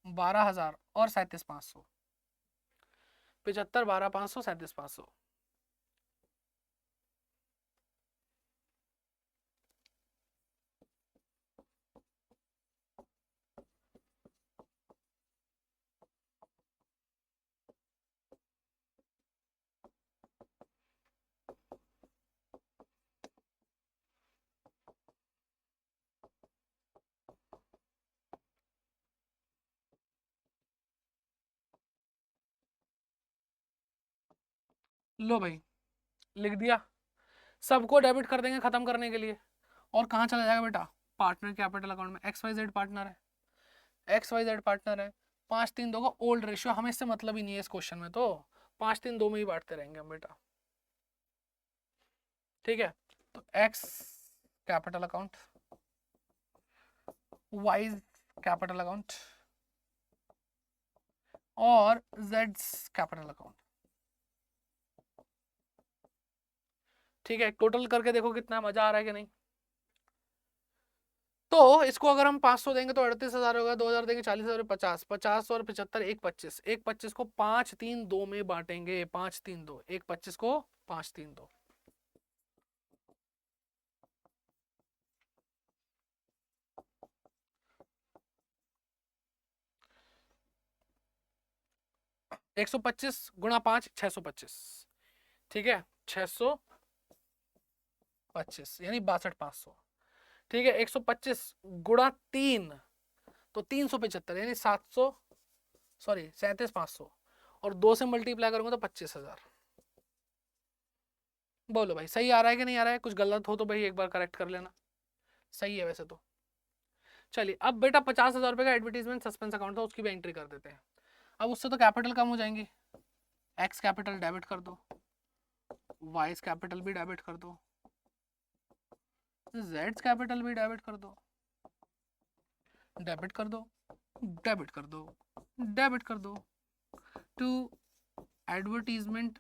12,000 और 37,500, 75, 12,500, 37,500। लो भाई लिख दिया, सबको डेबिट कर देंगे खत्म करने के लिए, और कहाँ चला जाएगा बेटा, पार्टनर कैपिटल अकाउंट में। XYZ पार्टनर है, XYZ पार्टनर है, 5-3-2 का ओल्ड रेशियो, हमें इससे मतलब ही नहीं है इस क्वेश्चन में, तो 5-3-2 में ही बांटते रहेंगे हम बेटा। ठीक है तो X capital account, Y capital account और Z कैपिटल अकाउंट। ठीक है टोटल करके देखो कितना मजा आ रहा है कि नहीं। तो इसको अगर हम 500 देंगे तो 38,000 होगा, 2,000 देंगे 40,000, 50, 50 और 75, 1 25, 1 25 को 5-3-2 में बांटेंगे, 5-3-2, 1 25 को 5-3-2। एक 125 गुणा 5 625, ठीक है 625 यानी 62,500। ठीक है 125 गुणा 3 तो 375 यानी 700, सॉरी 37,500, और 2 से मल्टीप्लाई करूंगा तो 25,000। बोलो भाई सही आ रहा है कि नहीं आ रहा है, कुछ गलत हो तो भाई एक बार करेक्ट कर लेना, सही है वैसे तो। चलिए अब बेटा 50,000 रुपये का एडवर्टीजमेंट सस्पेंस अकाउंट था, उसकी भी एंट्री कर देते हैं। अब उससे तो कैपिटल कम हो जाएंगी, एक्स कैपिटल डेबिट कर दो, वाइज कैपिटल भी डेबिट कर दो, जेड कैपिटल भी डेबिट कर दो, डेबिट कर दो, डेबिट कर दो, डेबिट कर दो to advertisement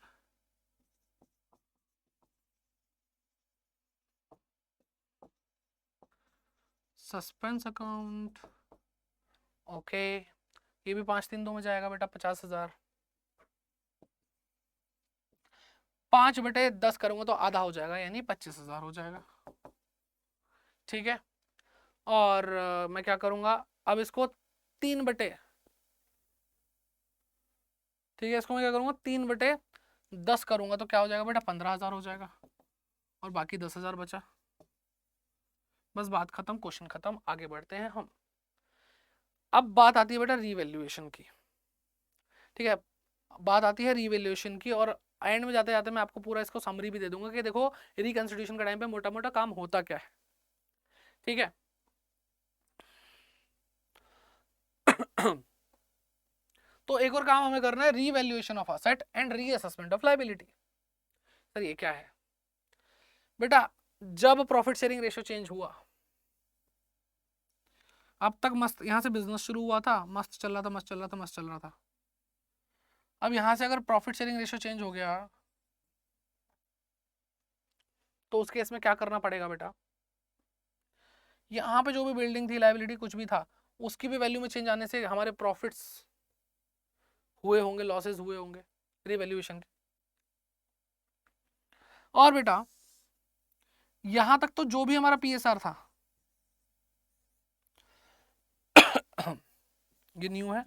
suspense account. Okay ये भी 5-3-2 में जाएगा बेटा 50,000। 5/10 करूंगा तो आधा हो जाएगा, यानी 25,000 हो जाएगा। ठीक है, और मैं क्या करूंगा अब इसको 3/, ठीक है, इसको मैं क्या करूंगा 3/10 करूंगा तो क्या हो जाएगा बेटा 15,000 हो जाएगा, और बाकी 10,000 बचा। बस बात खत्म, क्वेश्चन खत्म, आगे बढ़ते हैं हम। अब बात आती है बेटा रीवैल्यूएशन की। ठीक है, बात आती है रीवैल्यूएशन की, और एंड में जाते जाते मैं आपको पूरा इसको समरी भी दे दूंगा कि देखो रिकंसिडरेशन का टाइम पे मोटा मोटा काम होता क्या है। ठीक है तो एक और काम हमें करना है, revaluation of asset and reassessment of liability. Sir ये क्या है बेटा, जब प्रॉफिट शेयरिंग रेशियो चेंज हुआ, अब तक मस्त यहां से बिजनेस शुरू हुआ था, मस्त चल रहा था, मस्त चल रहा था, मस्त चल रहा था। अब यहां से अगर प्रॉफिट शेयरिंग रेशियो चेंज हो गया तो उस केस में क्या करना पड़ेगा बेटा, यहाँ पे जो भी बिल्डिंग थी, लायबिलिटी कुछ भी था, उसकी भी वैल्यू में चेंज आने से हमारे प्रॉफिट्स हुए होंगे, लॉसेस हुए होंगे रिवैल्यूएशन के। और बेटा यहां तक तो जो भी हमारा पीएसआर था ये न्यू है,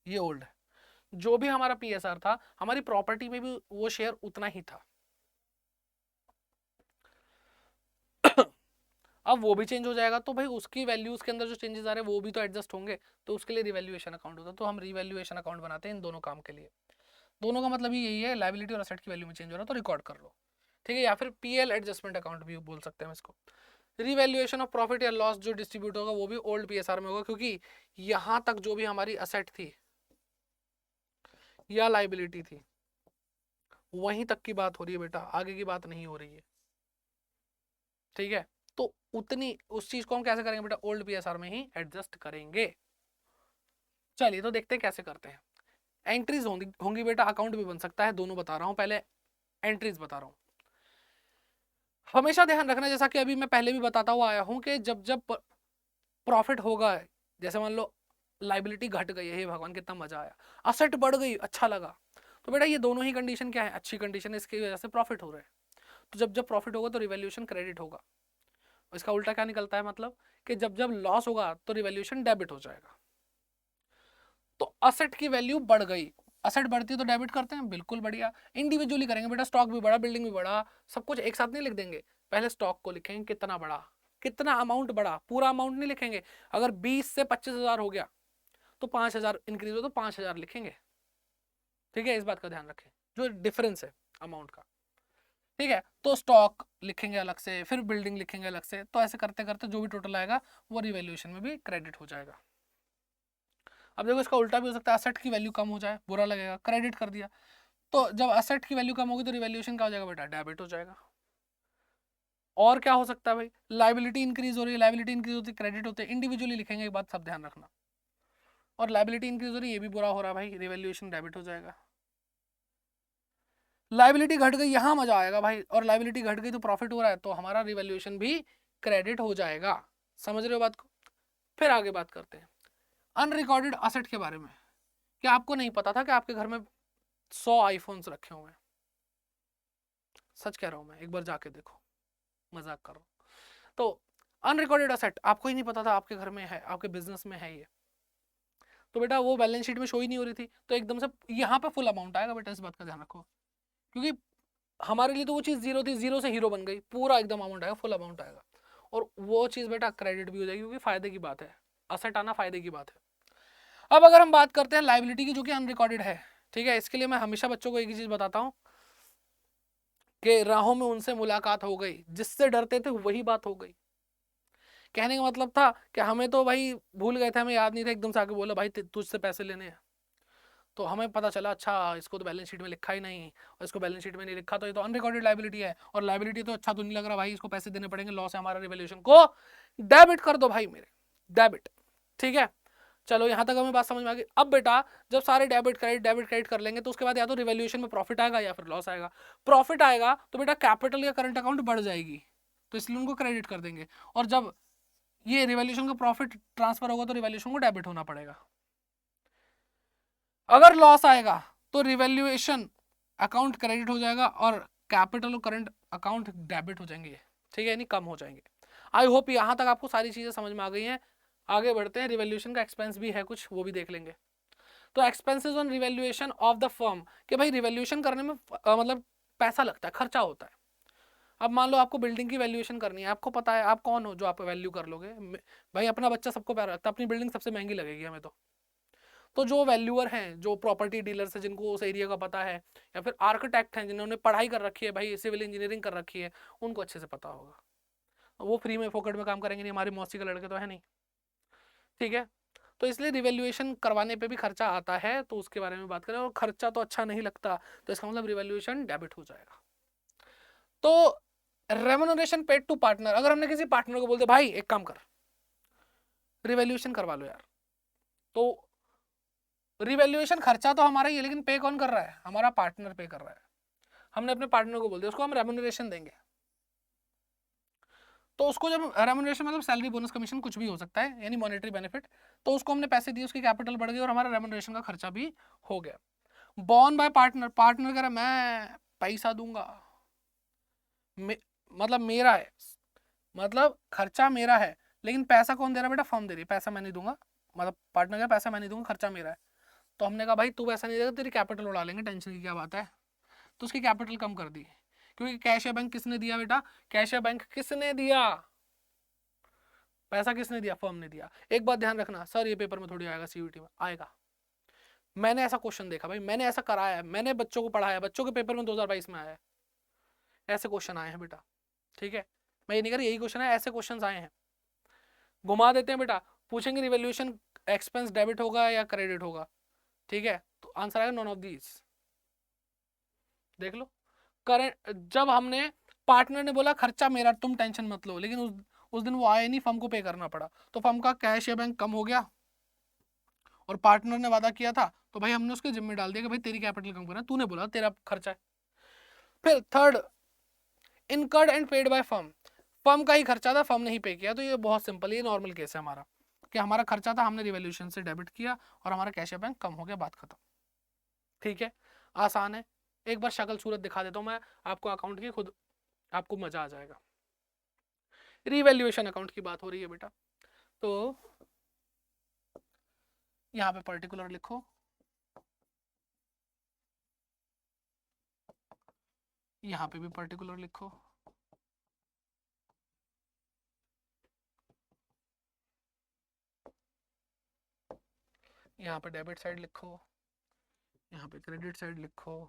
ये ओल्ड है, जो भी हमारा पीएसआर था हमारी प्रॉपर्टी में भी वो शेयर उतना ही था। अब वो भी चेंज हो जाएगा तो भाई उसकी वैल्यूज के अंदर जो चेंजेस आ रहे हैं वो भी तो एडजस्ट होंगे, तो उसके लिए रिवैल्यूएशन अकाउंट होता है। तो हम रिवैल्यूएशन अकाउंट बनाते हैं इन दोनों काम के लिए। दोनों का मतलब ही यही है, लायबिलिटी और असेट की वैल्यू में चेंज हो रहा है तो रिकॉर्ड कर लो। ठीक है, या फिर पीएल एडजस्टमेंट अकाउंट भी बोल सकते हैं इसको। रिवैल्यूएशन ऑफ प्रॉफिट या लॉस जो डिस्ट्रीब्यूट होगा वो भी ओल्ड पीएसआर में होगा, क्योंकि यहां तक जो भी हमारी असेट थी या लायबिलिटी थी वहीं तक की बात हो रही है बेटा, आगे की बात नहीं हो रही है। ठीक है, तो उतनी उस चीज को हम कैसे करेंगे बेटा, ओल्ड पीएसआर में ही एडजस्ट करेंगे। चलिए तो देखते हैं कैसे करते हैं। एंट्रीज होंगी बेटा, अकाउंट भी बन सकता है, दोनों बता रहा हूं, पहले एंट्रीज बता रहा हूं। हमेशा ध्यान रखना, जैसा कि अभी मैं पहले भी बताता हुआ आया हूं कि जब जब प्रॉफिट होगा, जैसे मान लो लाइबिलिटी घट गई है, हे भगवान कितना मजा आया, असेट बढ़ गई अच्छा लगा, तो बेटा ये दोनों ही कंडीशन क्या है, अच्छी कंडीशन है, इसकी वजह से प्रॉफिट हो रहा है। तो जब जब प्रॉफिट होगा तो रिवैल्यूएशन क्रेडिट होगा। इसका उल्टा क्या निकलता है, मतलब कि जब जब लॉस होगा तो रिवैल्यूएशन डेबिट हो जाएगा। तो असेट की वैल्यू बढ़ गई, असेट बढ़ती है तो डेबिट करते हैं, बिल्कुल बढ़िया। इंडिविजुअली करेंगे बेटा, स्टॉक भी बढ़ा, बिल्डिंग भी बढ़ा, सब कुछ एक साथ नहीं लिख देंगे। पहले स्टॉक को लिखेंगे कितना बढ़ा, कितना अमाउंट बढ़ा, पूरा अमाउंट नहीं लिखेंगे। अगर 20 से 25,000 हो गया तो 5,000 इंक्रीज हो तो 5,000 लिखेंगे। ठीक है, इस बात का ध्यान रखें, जो डिफरेंस है अमाउंट का। ठीक है, तो स्टॉक लिखेंगे अलग से, फिर बिल्डिंग लिखेंगे अलग से, तो ऐसे करते करते जो भी टोटल आएगा वो रिवैल्यूएशन में भी क्रेडिट हो जाएगा। अब देखो इसका उल्टा भी हो सकता है, असेट की वैल्यू कम हो जाए, बुरा लगेगा, क्रेडिट कर दिया, तो जब असेट की वैल्यू कम होगी तो रिवैल्यूएशन क्या हो जाएगा बेटा, डेबिट हो जाएगा। और क्या हो सकता है भाई, लायबिलिटी इंक्रीज हो रही है, लायबिलिटी इंक्रीज होती है क्रेडिट होते हैं, इंडिविजुअली लिखेंगे, एक बात सब ध्यान रखना। और लायबिलिटी इंक्रीज हो रही है, ये भी बुरा हो रहा है भाई, रिवैल्यूएशन डेबिट हो जाएगा। लायबिलिटी घट गई, यहां मजा आएगा भाई, और लायबिलिटी घट गई तो प्रॉफिट हो रहा है तो हमारा रिवैल्यूएशन भी क्रेडिट हो जाएगा। समझ रहे हो बात को। फिर आगे बात करते हैं अनरिकॉर्डेड असेट के बारे में। क्या आपको नहीं पता था कि आपके घर में 100 आईफोन्स रखे हुए हैं? सच कह रहा हूं मैं, एक बार जाके देखो, मजाक कर रहा हूं। तो अनरिकॉर्डेड असेट आपको ही नहीं पता था आपके घर में है, आपके बिजनेस में है ये, तो बेटा वो बैलेंस शीट में शो ही नहीं हो रही थी, तो एकदम से यहाँ पे फुल अमाउंट आएगा बेटा, इस बात का ध्यान रखो। क्योंकि हमारे लिए तो वो चीज़ जीरो थी, जीरो से हीरो बन गई, पूरा एकदम अमाउंट आएगा, फुल अमाउंट आएगा, और वो चीज़ बेटा क्रेडिट भी हो जाएगी, क्योंकि फायदे की बात है, असेट आना फायदे की बात है। अब अगर हम बात करते हैं लायबिलिटी की, जो कि अनरिकॉर्डेड है, ठीक है, इसके लिए मैं हमेशा बच्चों को एक ही चीज़ बताता हूँ कि राहों में उनसे मुलाकात हो गई, जिससे डरते थे वही बात हो गई। कहने का मतलब था कि हमें तो भाई भूल गए थे, हमें याद नहीं था, एकदम से आके बोला भाई तुझसे पैसे लेने हैं, तो हमें पता चला अच्छा इसको तो बैलेंस शीट में लिखा ही नहीं, और इसको बैलेंस शीट में नहीं लिखा तो ये तो अनरिकॉर्डेड लायबिलिटी है, और लायबिलिटी तो अच्छा तो नहीं लग रहा भाई, इसको पैसे देने पड़ेंगे, लॉस है हमारा, रिवैल्यूएशन को डेबिट कर दो भाई मेरे, डेबिट। ठीक है, चलो यहां तक हमें बात समझ में आ गई। अब बेटा जब सारे डेबिट क्रेडिट कर लेंगे तो उसके बाद या तो रिवैल्यूएशन में प्रॉफिट आएगा या फिर लॉस आएगा। प्रॉफिट आएगा तो बेटा कैपिटल या करंट अकाउंट बढ़ जाएगी, तो इसलिए उनको क्रेडिट कर देंगे, और जब ये रिवैल्यूएशन का प्रॉफिट ट्रांसफर होगा तो रिवैल्यूएशन को डेबिट होना पड़ेगा। अगर लॉस आएगा तो रिवैल्यूएशन अकाउंट क्रेडिट हो जाएगा और कैपिटल और करंट अकाउंट डेबिट हो जाएंगे, ठीक है, यानी कम हो जाएंगे। आई होप यहाँ तक आपको सारी चीजें समझ में आ गई हैं। आगे बढ़ते हैं, रिवैल्यूएशन का एक्सपेंस भी है कुछ, वो भी देख लेंगे। तो expenses on revaluation of the firm, कि भाई रिवैल्यूएशन करने में मतलब पैसा लगता है, खर्चा होता है। अब मान लो आपको बिल्डिंग की वैल्यूएशन करनी है, आपको पता है आप कौन हो जो आप वैल्यू कर लोगे, भाई अपना बच्चा सबको प्यारा लगता है, अपनी बिल्डिंग सबसे महंगी लगेगी हमें तो जो वैल्यूअर हैं, जो प्रॉपर्टी डीलर्स हैं जिनको उस एरिया का पता है, या फिर आर्किटेक्ट हैं जिन्होंने पढ़ाई कर रखी है, भाई सिविल इंजीनियरिंग कर रखी है, उनको अच्छे से पता होगा। वो फ्री में फोकट में काम करेंगे नहीं, हमारी मौसी के लड़के तो है नहीं, ठीक है। तो इसलिए रिवैल्यूएशन करवाने पे भी खर्चा आता है, तो उसके बारे में बात करें। और खर्चा तो अच्छा नहीं लगता, तो इसका मतलब रिवैल्यूएशन डेबिट हो जाएगा। तो रेम्युनरेशन पेड टू पार्टनर, अगर हमने किसी पार्टनर को बोलते भाई एक काम कर रिवैल्यूएशन करवा लो यार, तो रिवैल्यूएशन खर्चा तो हमारा ही है, लेकिन पे कौन कर रहा है, हमारा पार्टनर पे कर रहा है। हमने अपने पार्टनर को बोल दिया उसको हम रेम्युनरेशन देंगे, तो उसको जब रेम्युनरेशन मतलब सैलरी बोनस कमीशन कुछ भी हो सकता है, यानी मॉनेटरी बेनिफिट, तो उसको हमने पैसे दिए, उसकी कैपिटल बढ़ गई और हमारा रेम्युनरेशन का खर्चा भी हो गया। बॉर्न बाय पार्टनर, पार्टनर कह रहा मैं पैसा दूंगा, मतलब मेरा है, मतलब खर्चा मेरा है, लेकिन पैसा कौन दे रहा है बेटा, फर्म दे रही है, पैसा मैं नहीं दूंगा, मतलब पार्टनर का पैसा मैं नहीं दूंगा, खर्चा मेरा है। तो हमने कहा भाई तू पैसा नहीं देगा, तेरी कैपिटल उड़ा लेंगे, टेंशन की क्या बात है। तो उसकी कैपिटल कम कर दी, क्योंकि कैश या बैंक किसने दिया बेटा, कैश या बैंक किसने दिया, पैसा किसने दिया, फर्म ने दिया। एक बात ध्यान रखना सर, ये पेपर में थोड़ी आएगा, सीयूटी में आएगा, मैंने ऐसा क्वेश्चन देखा भाई, मैंने ऐसा कराया है, मैंने बच्चों को पढ़ाया, बच्चों के पेपर में 2022 में आया है, ऐसे क्वेश्चन आए हैं बेटा, ठीक है। मैं ये नहीं कर रही, यही क्वेश्चन है, ऐसे क्वेश्चन आए हैं, घुमा देते हैं बेटा, पूछेंगे रिवैल्यूएशन एक्सपेंस डेबिट होगा या क्रेडिट होगा, ठीक है, तो आंसर आएगा नॉन ऑफ दीज। देख लो, करेंट, जब हमने पार्टनर ने बोला खर्चा मेरा तुम टेंशन मत लो, लेकिन उस दिन वो आए नहीं, फर्म को पे करना पड़ा, तो फर्म का कैश या बैंक कम हो गया, और पार्टनर ने वादा किया था, तो भाई हमने उसके जिम्मे डाल दिया कि भाई तेरी कैपिटल कम करना, तूने बोला तेरा खर्चा है। फिर third, incurred and paid by firm, firm का ही खर्चा था, फर्म ने ही पे किया, तो ये बहुत सिंपल, ये नॉर्मल केस है हमारा, कि हमारा खर्चा था, हमने रिवैल्यूएशन से डेबिट किया और हमारा कैश या बैंक कम हो गया, बात खत्म, ठीक है, आसान है। एक बार शक्ल सूरत दिखा देता हूँ मैं आपको अकाउंट की, खुद आपको मजा आ जाएगा। रिवैल्यूएशन अकाउंट की बात हो रही है बेटा, तो यहाँ पे पर्टिकुलर लिखो, यहाँ पे भी पर्टिकुलर लिखो, यहाँ पे डेबिट साइड लिखो, यहाँ पे क्रेडिट साइड लिखो,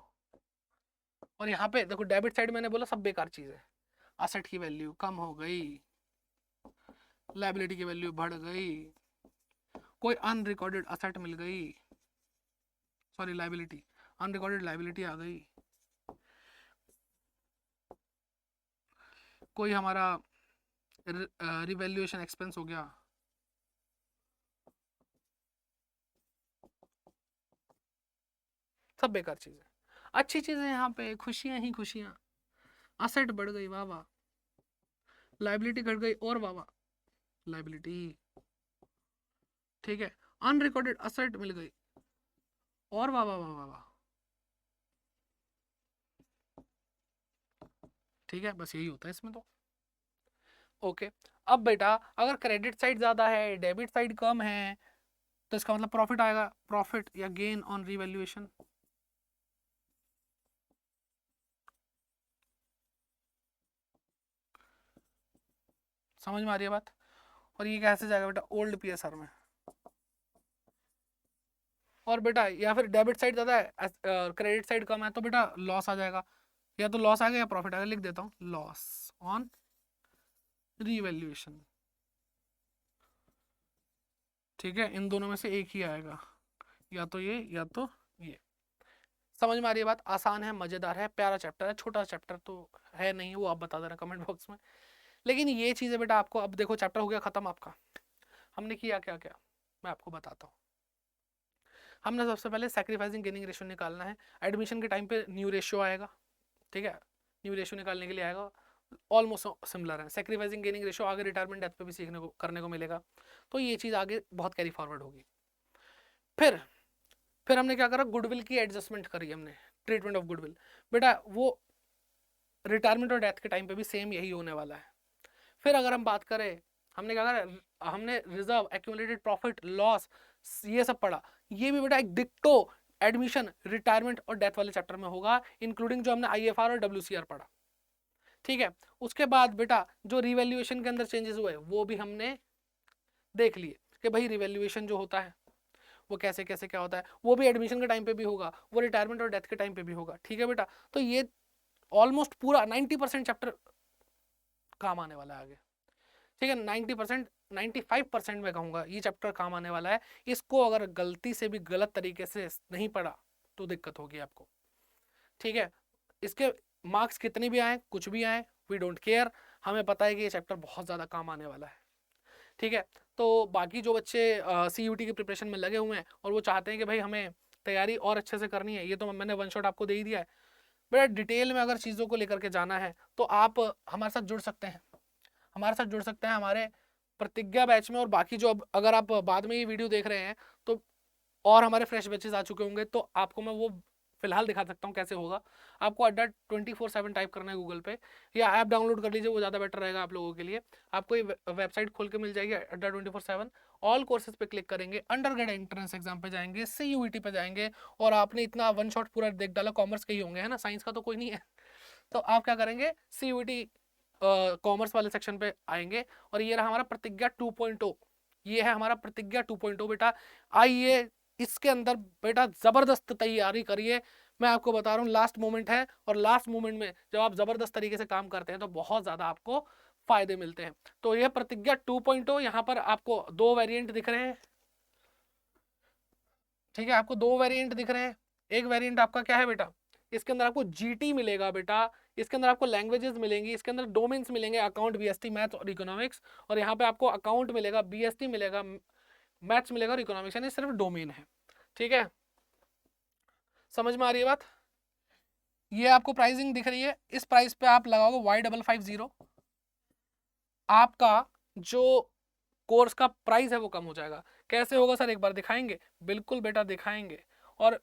और यहाँ पे देखो डेबिट साइड मैंने बोला सब बेकार चीज है, असेट की वैल्यू कम हो गई, लायबिलिटी की वैल्यू बढ़ गई, कोई अनरिकॉर्डेड असेट मिल गई, सॉरी लायबिलिटी, अनरिकॉर्डेड लायबिलिटी आ गई, कोई हमारा रिवैल्यूएशन एक्सपेंस हो गया, सब बेकार चीज है। अच्छी चीज है यहाँ पे, खुशियां ही खुशियां, असेट बढ़ गई वाह वाह, लायबिलिटी घट गई और वाह वाह, लायबिलिटी, ठीक है, अनरिकॉर्डेड असेट मिल गई और वाह वाह वाह वाह वाह, ठीक है, बस यही होता है इसमें तो। ओके, अब बेटा अगर क्रेडिट साइड ज्यादा है, डेबिट साइड कम है, तो इसका मतलब प्रॉफिट आएगा, प्रॉफिट या गेन ऑन रिवैल्यूएशन, समझ में आ रही है बात। और ये कैसे जाएगा बेटा, ओल्ड पीएसआर में, और बेटा या फिर डेबिट साइड ज्यादा है, क्रेडिट साइड कम है, तो बेटा लॉस आ जाएगा, या तो लॉस आएगा या प्रॉफिट आएगा, लिख देता हूँ लॉस ऑन रीवैल्यूएशन, ठीक है, इन दोनों में से एक ही आएगा, या तो ये या तो ये। समझ में आ रही है बात, आसान है, मजेदार है, प्यारा चैप्टर है, छोटा चैप्टर तो है नहीं, वो आप बता देना कमेंट बॉक्स में, लेकिन ये चीज़ है बेटा आपको, अब देखो चैप्टर हो गया खत्म आपका, हमने किया क्या क्या, मैं आपको बताता हूँ। हमने सबसे पहले सैक्रिफाइसिंग गेनिंग रेशियो निकालना है, एडमिशन के टाइम पे न्यू रेशियो आएगा, ठीक है, न्यू रेशियो निकालने के लिए आएगा, ऑलमोस्ट सिमिलर है, सैक्रिफाइसिंग गेनिंग रेशियो आगे रिटायरमेंट डेथ पे भी सीखने को करने को मिलेगा, तो ये चीज़ आगे बहुत कैरी फॉरवर्ड होगी। फिर हमने क्या करा, गुडविल की एडजस्टमेंट करी हमने, ट्रीटमेंट ऑफ गुडविल, बेटा वो रिटायरमेंट और डेथ के टाइम पे भी सेम यही होने वाला है। फिर अगर हम बात करें, हमने क्या करा, हमने रिजर्व, एक्यूमुलेटेड प्रॉफिट, लॉस, ये सब पढ़ा। ये भी बेटा एक डिक्टो एडमिशन, रिटायरमेंट और डेथ वाले चैप्टर में होगा, इंक्लूडिंग जो हमने आईएफआर और डब्ल्यूसीआर पढ़ा। ठीक है, उसके बाद बेटा जो रिवैल्यूएशन के अंदर चेंजेस हुए वो भी हमने देख लिए कि भाई रिवैल्यूएशन जो होता है वो कैसे कैसे क्या होता है, वो भी एडमिशन के टाइम पे भी होगा, वो रिटायरमेंट और डेथ के टाइम पे भी होगा। ठीक है बेटा, तो ये ऑलमोस्ट पूरा 90% चैप्टर काम आने वाला है आगे। ठीक है, 90%, 95% मैं कहूँगा ये चैप्टर काम आने वाला है। इसको अगर गलती से भी गलत तरीके से नहीं पढ़ा तो दिक्कत होगी आपको। ठीक है, इसके मार्क्स कितने भी आए, कुछ भी आए, वी डोंट केयर, हमें पता है कि ये चैप्टर बहुत ज़्यादा काम आने वाला है। ठीक है, तो बाकी जो बच्चे CUT की प्रिपरेशन में लगे हुए हैं और वो चाहते हैं कि भाई हमें तैयारी और अच्छे से करनी है, ये तो मैंने वन शॉट आपको दे ही दिया है। बड़ा डिटेल में अगर चीज़ों को लेकर के जाना है तो आप हमारे साथ जुड़ सकते हैं, हमारे साथ जुड़ सकते हैं हमारे प्रतिज्ञा बैच में। और बाकी जो अब अगर आप बाद में ये वीडियो देख रहे हैं तो और हमारे फ्रेश बैचेस आ चुके होंगे, तो आपको मैं वो फिलहाल दिखा सकता हूँ कैसे होगा। आपको अड्डा 24/7 टाइप करना है गूगल पे, या ऐप डाउनलोड कर लीजिए, वो ज़्यादा बेटर रहेगा आप लोगों के लिए। आपको ये वेबसाइट खोल के मिल जाएगी अड्डा 24/7। ऑल कोर्सेज पे क्लिक करेंगे, अंडर ग्रेड एंट्रेंस एग्जाम पे जाएंगे, CUET पे जाएंगे, और आपने इतना वन शॉट पूरा देख डाला, कॉमर्स के ही होंगे है ना, साइंस का तो कोई नहीं है। तो आप क्या करेंगे, CUET कॉमर्स वाले सेक्शन पे आएंगे, और ये रहा हमारा प्रतिज्ञा 2.0, ये है हमारा प्रतिज्ञा 2.0 बेटा। आइए इसके अंदर बेटा जबरदस्त तैयारी करिए, मैं आपको बता रहा हूँ लास्ट मोमेंट है, और लास्ट मोमेंट में जब आप जबरदस्त तरीके से काम करते हैं तो बहुत ज्यादा आपको फायदे मिलते हैं। तो यह प्रतिज्ञा 2.0, यहाँ पर आपको 2 वेरिएंट दिख रहे हैं। ठीक है, आपको 2 वेरिएंट दिख रहे हैं। एक वेरिएंट आपका क्या है बेटा, इसके अंदर आपको GT मिलेगा बेटा, इसके अंदर आपको लैंग्वेजेस मिलेंगी, इसके अंदर डोमेन्स मिलेंगे, अकाउंट, BST, मैथ्स और इकोनॉमिक्स, और यहाँ पे आपको अकाउंट मिलेगा, BST मिलेगा, मैथ्स मिलेगा और इकोनॉमिक्स, यानी सिर्फ डोमेन है। ठीक है, समझ में आ रही है बात। ये आपको प्राइसिंग दिख रही है, इस प्राइस पे आप लगाओगे Y550, आपका जो कोर्स का प्राइस है वो कम हो जाएगा। कैसे होगा सर, एक बार दिखाएंगे? बिल्कुल बेटा दिखाएंगे, और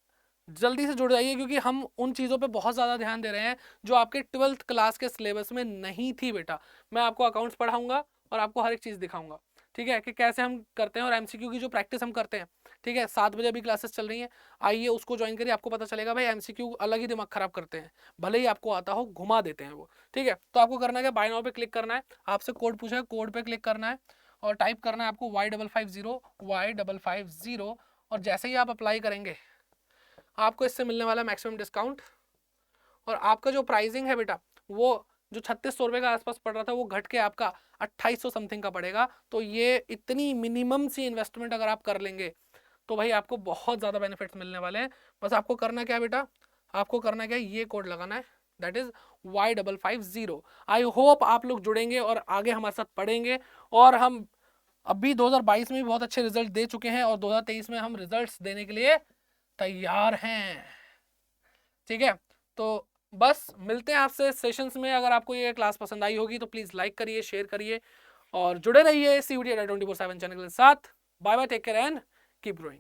जल्दी से जुड़ जाइए, क्योंकि हम उन चीज़ों पे बहुत ज़्यादा ध्यान दे रहे हैं जो आपके 12th क्लास के सिलेबस में नहीं थी बेटा। मैं आपको अकाउंट्स पढ़ाऊंगा और आपको हर एक चीज़ दिखाऊंगा, ठीक है, कि कैसे हम करते हैं, और MCQ की जो प्रैक्टिस हम करते हैं। ठीक है, 7 बजे अभी क्लासेस चल रही हैं, आइए उसको ज्वाइन करिए, आपको पता चलेगा भाई MCQ अलग ही दिमाग खराब करते हैं, भले ही आपको आता हो, घुमा देते हैं वो। ठीक है, तो आपको करना है, बाय नाउ पे क्लिक करना है, आपसे कोड पूछा है, कोड पे क्लिक करना है, और टाइप करना है आपको Y550, और जैसे ही आप अप्लाई करेंगे आपको इससे मिलने वाला मैक्सिमम डिस्काउंट, और आपका जो प्राइसिंग है बेटा वो जो 3600 रुपये का आसपास पड़ रहा था वो घट के आपका 2800 समथिंग का पड़ेगा। तो ये इतनी मिनिमम सी इन्वेस्टमेंट अगर आप कर लेंगे तो भाई आपको बहुत ज़्यादा बेनिफिट्स मिलने वाले हैं। बस आपको करना क्या है बेटा, आपको करना क्या है, ये कोड लगाना है, that is Y550। I hope आप लोग जुड़ेंगे और आगे हमारे साथ पढ़ेंगे, और हम अभी 2022 में भी बहुत अच्छे रिजल्ट दे चुके हैं, और 2023 में हम रिजल्ट्स देने के लिए तैयार हैं। ठीक है, तो बस मिलते हैं आपसे सेशंस में। अगर आपको ये क्लास पसंद आई होगी तो प्लीज़ लाइक करिए, शेयर करिए, और जुड़े रहिए CUET 24/7 चैनल के साथ। Bye bye, take care and keep growing.